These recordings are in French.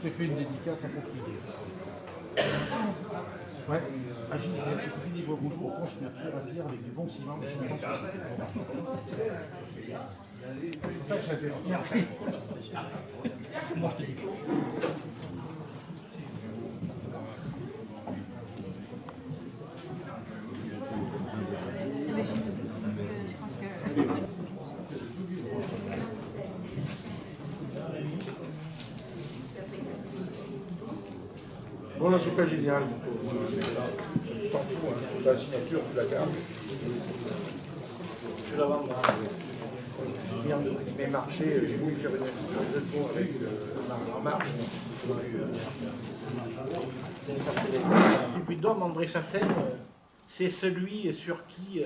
Je t'ai fait une dédicace appropriée. Ouais, agile, c'est petit livre rouge pour construire pierre à pierre avec du bon ciment et chimiques. C'est ça que j'avais. Merci. Moi, je te dis. Bon, là, c'est pas génial. Tant pis, la signature, tu la gardes. Je la vends Bien, mes marchés, j'ai voulu faire un jeu de mots avec En Marche. Et puis d'homme, André Chassaigne, c'est celui sur qui,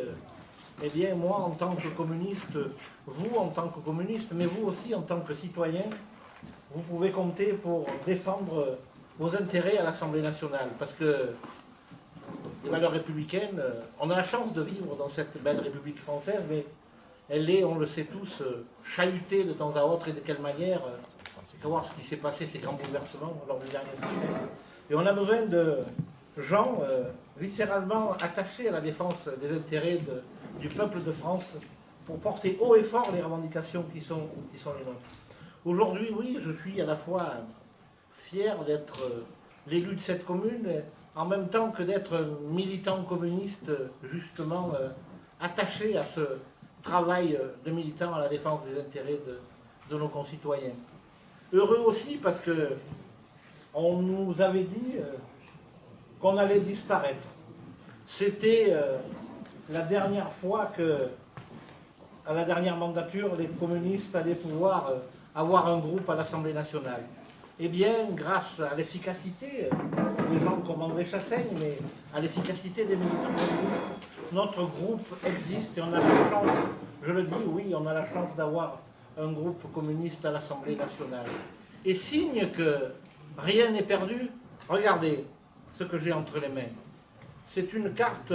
eh bien, moi en tant que communiste, vous en tant que communiste, mais vous aussi en tant que citoyen, vous pouvez compter pour défendre vos intérêts à l'Assemblée nationale. Parce que les valeurs républicaines, on a la chance de vivre dans cette belle République française, mais elle est, on le sait tous, chahutée de temps à autre et de quelle manière. Il faut voir ce qui s'est passé, ces grands bouleversements lors du dernier scrutin. Et on a besoin de gens viscéralement attachés à la défense des intérêts du peuple de France pour porter haut et fort les revendications qui sont les nôtres. Aujourd'hui, oui, je suis à la fois fier d'être l'élu de cette commune, en même temps que d'être militant communiste, justement attaché à ce travail de militant à la défense des intérêts de nos concitoyens. Heureux aussi parce que on nous avait dit qu'on allait disparaître. C'était la dernière fois que, à la dernière mandature, les communistes allaient pouvoir avoir un groupe à l'Assemblée nationale. Eh bien, grâce à l'efficacité des gens comme André Chassaigne, mais à l'efficacité des militants communistes, notre groupe existe et on a la chance, je le dis, oui, on a la chance d'avoir un groupe communiste à l'Assemblée nationale. Et signe que rien n'est perdu, regardez ce que j'ai entre les mains. C'est une carte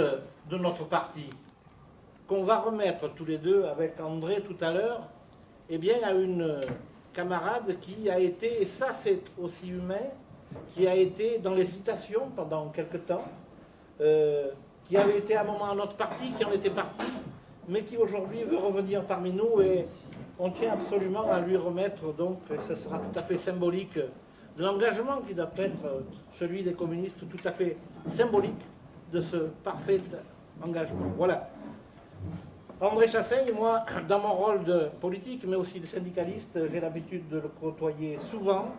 de notre parti qu'on va remettre tous les deux avec André tout à l'heure, eh bien, à une camarade qui a été, et ça c'est aussi humain, qui a été dans l'hésitation pendant quelque temps, qui avait été à un moment à notre parti, qui en était parti, mais qui aujourd'hui veut revenir parmi nous et on tient absolument à lui remettre, donc ce sera tout à fait symbolique de l'engagement qui doit être celui des communistes, tout à fait symbolique de ce parfait engagement. Voilà. André Chassaigne, moi, dans mon rôle de politique, mais aussi de syndicaliste, j'ai l'habitude de le côtoyer souvent,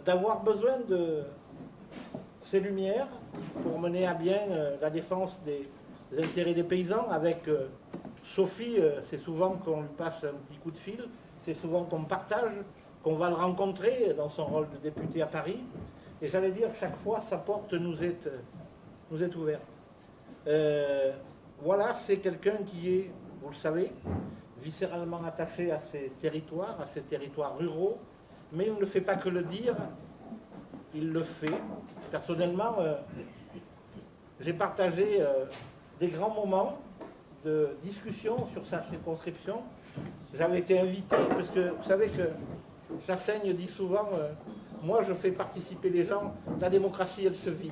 d'avoir besoin de ces lumières pour mener à bien la défense des intérêts des paysans. Avec Sophie, c'est souvent qu'on lui passe un petit coup de fil, c'est souvent qu'on partage, qu'on va le rencontrer dans son rôle de député à Paris. Et j'allais dire, chaque fois, sa porte nous est ouverte. Voilà, c'est quelqu'un qui est, vous le savez, viscéralement attaché à ces territoires ruraux, mais il ne fait pas que le dire, il le fait. Personnellement, j'ai partagé des grands moments de discussion sur sa circonscription. J'avais été invité, parce que vous savez que Chassaigne dit souvent, moi je fais participer les gens, la démocratie elle se vit.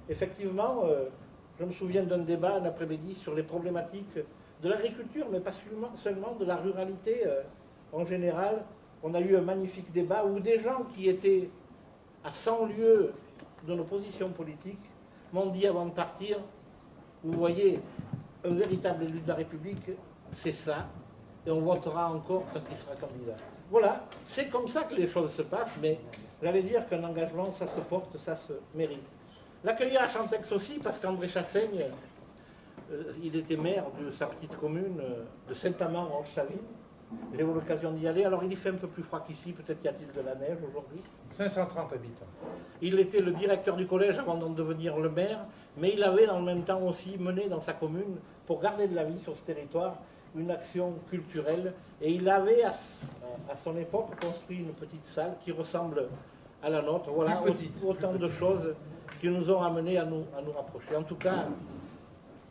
Effectivement, je me souviens d'un débat un après-midi sur les problématiques de l'agriculture, mais pas seulement de la ruralité en général. On a eu un magnifique débat où des gens qui étaient à 100 lieues de nos positions politiques m'ont dit avant de partir, vous voyez, un véritable élu de la République, c'est ça, et on votera encore quand il sera candidat. Voilà, c'est comme ça que les choses se passent, mais j'allais dire qu'un engagement, ça se porte, ça se mérite. L'accueillir à Chantex aussi, parce qu'André Chassaigne, il était maire de sa petite commune de Saint-Amand-Roche-Savine. J'ai eu l'occasion d'y aller. Alors il y fait un peu plus froid qu'ici, peut-être y a-t-il de la neige aujourd'hui. 530 habitants. Il était le directeur du collège avant d'en devenir le maire, mais il avait dans le même temps aussi mené dans sa commune, pour garder de la vie sur ce territoire, une action culturelle. Et il avait à son époque construit une petite salle qui ressemble à la nôtre. Voilà, autant de choses qui nous ont amenés à nous rapprocher. En tout cas,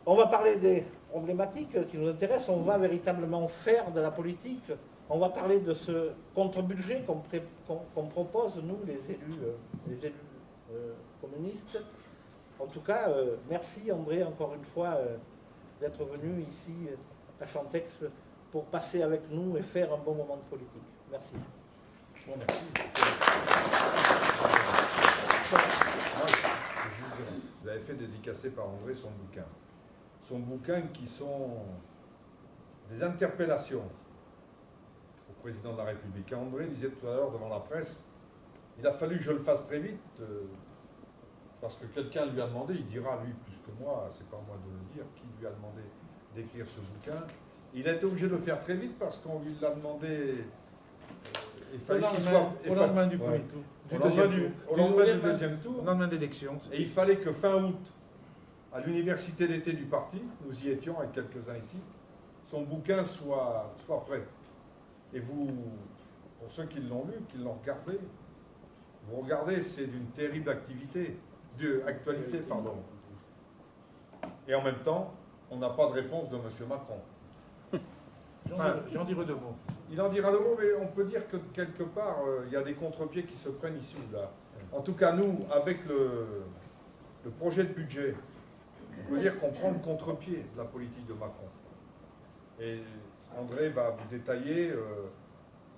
on va parler des problématiques qui nous intéressent. On va véritablement faire de la politique. on va parler de ce contre-budget qu'on propose, nous, les élus communistes. En tout cas, merci André, encore une fois, d'être venu ici à Chantex pour passer avec nous et faire un bon moment de politique. Merci. Bon, merci. Vous avez fait dédicacer par André son bouquin. Son bouquin qui sont des interpellations au président de la République. André disait tout à l'heure devant la presse, il a fallu que je le fasse très vite, parce que quelqu'un lui a demandé, il dira lui plus que moi, c'est pas moi de le dire, qui lui a demandé d'écrire ce bouquin. Il a été obligé de le faire très vite parce qu'on lui l'a demandé. Il fallait qu'il soit au lendemain du premier tour. Au lendemain du deuxième tour. Au lendemain d'élection. Et il fallait que fin août, à l'université d'été du parti, nous y étions avec quelques-uns ici, son bouquin soit prêt. Et vous, pour ceux qui l'ont lu, qui l'ont regardé, vous regardez, c'est d'une terrible actualité. Et en même temps, on n'a pas de réponse de M. Macron. J'en dirai deux mots. Il en dira deux mots, mais on peut dire que quelque part, il y a des contre-pieds qui se prennent ici ou là. En tout cas, nous, avec le projet de budget, on peut dire qu'on prend le contre-pied de la politique de Macron. Et André va vous détailler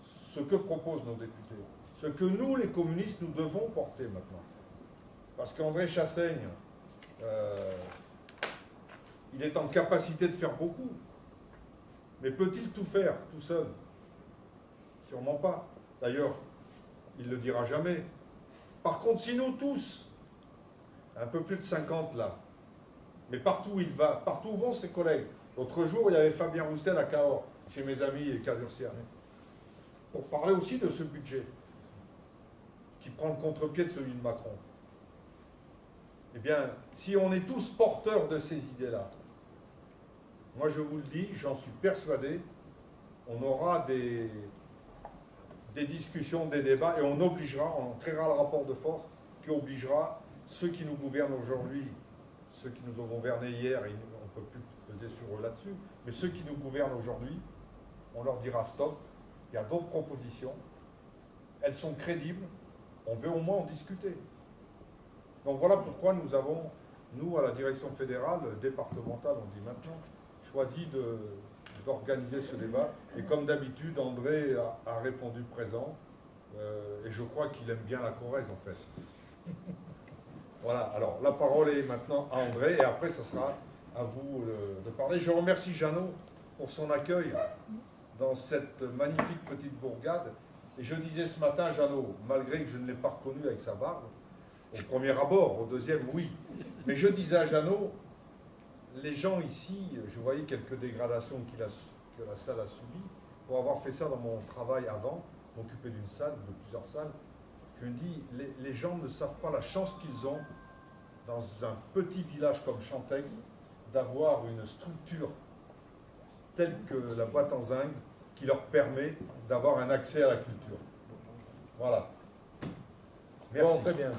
ce que proposent nos députés, ce que nous, les communistes, nous devons porter maintenant. Parce qu'André Chassaigne, il est en capacité de faire beaucoup. Mais peut-il tout faire, tout seul? Sûrement pas. D'ailleurs, il ne le dira jamais. Par contre, si nous tous, un peu plus de 50 là, mais partout où il va, partout où vont ses collègues. L'autre jour, il y avait Fabien Roussel à Cahors, chez mes amis et Cadurcia, pour parler aussi de ce budget, qui prend le contre-pied de celui de Macron. Eh bien, si on est tous porteurs de ces idées-là, moi je vous le dis, j'en suis persuadé, on aura des discussions, des débats, et on créera le rapport de force qui obligera ceux qui nous gouvernent aujourd'hui, ceux qui nous ont gouvernés hier, et on ne peut plus peser sur eux là-dessus, mais ceux qui nous gouvernent aujourd'hui, on leur dira stop, il y a d'autres propositions, elles sont crédibles, on veut au moins en discuter. Donc voilà pourquoi nous avons, nous, à la direction fédérale, départementale, on dit maintenant, choisi d'organiser ce débat. Et comme d'habitude, André a répondu présent. Et je crois qu'il aime bien la Corrèze, en fait. Voilà, alors la parole est maintenant à André, et après, ce sera à vous de parler. Je remercie Jeannot pour son accueil dans cette magnifique petite bourgade. Et je disais ce matin, Jeannot, malgré que je ne l'ai pas reconnu avec sa barbe, au premier abord, au deuxième, oui. Mais je disais à Jeannot, les gens ici, je voyais quelques dégradations que la salle a subies, pour avoir fait ça dans mon travail avant, m'occuper d'une salle, de plusieurs salles, je me dis, les gens ne savent pas la chance qu'ils ont, dans un petit village comme Chantex, d'avoir une structure telle que la boîte en zinc, qui leur permet d'avoir un accès à la culture. Voilà. Merci. Bon, très bien.